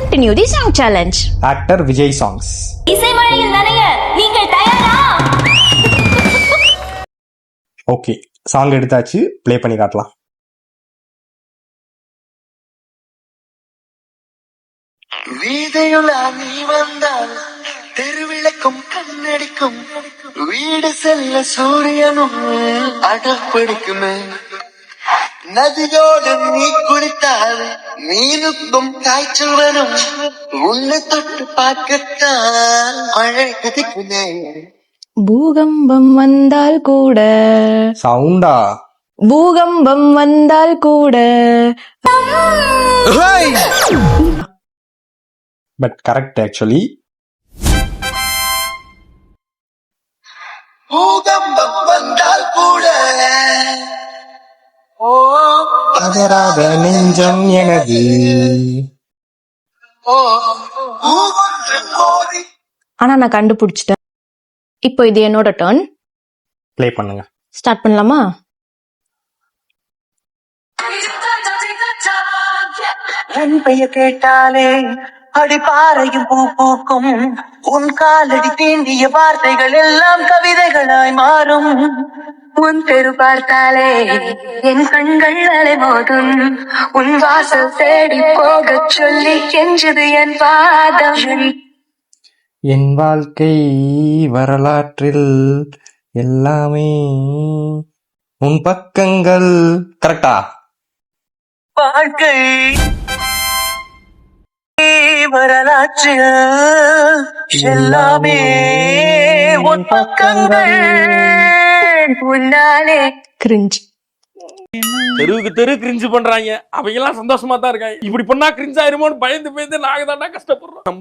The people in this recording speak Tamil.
continue the song challenge. Actor Vijay songs. இசைமழையில் நனைய நீங்கள் தயாரா? ஓகே, சாங் எடுத்தாச்சு, ப்ளே பண்ணி காட்டலாம். வீதையுள்ள நீ வந்தால் தெருவிளக்கும் கண்ணடிக்கும், வீடு செல்ல சூரியனும் அடப்பிடிக்குமே. நதியோடு நீ குளித்தால் மீனுக்கும் காய்ச்சல் வரும், உன்னை தொட்டு பார்க்கத்தான் மழை கதிக்குமே. பூகம்பம் வந்தால் கூட சவுண்டா பூகம்பம் வந்தால் கூட பட் கரெக்ட் ஆக்சுவலி. பூகம்பம் வந்தால் கூட பதறாத நெஞ்சம் எனது. மோதி ஆனா நான் கண்டுபிடிச்சிட்டேன். இப்போ இது என்னோட டர்ன். ப்ளே பண்ணுங்க. ஸ்டார்ட் பண்ணலாமா? என் பெயர் கேட்டாலே அடிப்பாறையும் பூ பூக்கும், உன் காலடி தீண்டிய வார்த்தைகள் எல்லாம் கவிதைகளாய் மாறும். உன் தெரு பார்த்தாலே என் கண்கள் அலைமோதும், உன் வாசல் தேடி போகச் சொல்லி கெஞ்சது என் பாதம். என் வாழ்க்கை வரலாற்றில் எல்லாமே உன் பக்கங்கள். கரெக்டா? வாழ்க்கை வரலாற்றில் எல்லாமே உன் பக்கங்கள். உன்னாலே கிரிஞ்ச். தெருவுக்கு தெரு கிரிஞ்சு பண்றாங்க, அவங்க எல்லாம் சந்தோஷமா தான் இருக்காங்க. இப்படி பண்ணா கிரிஞ்ச் ஆயிருமோன்னு பயந்து பயந்து நாங்க தாண்டா கஷ்டப்படுறோம்.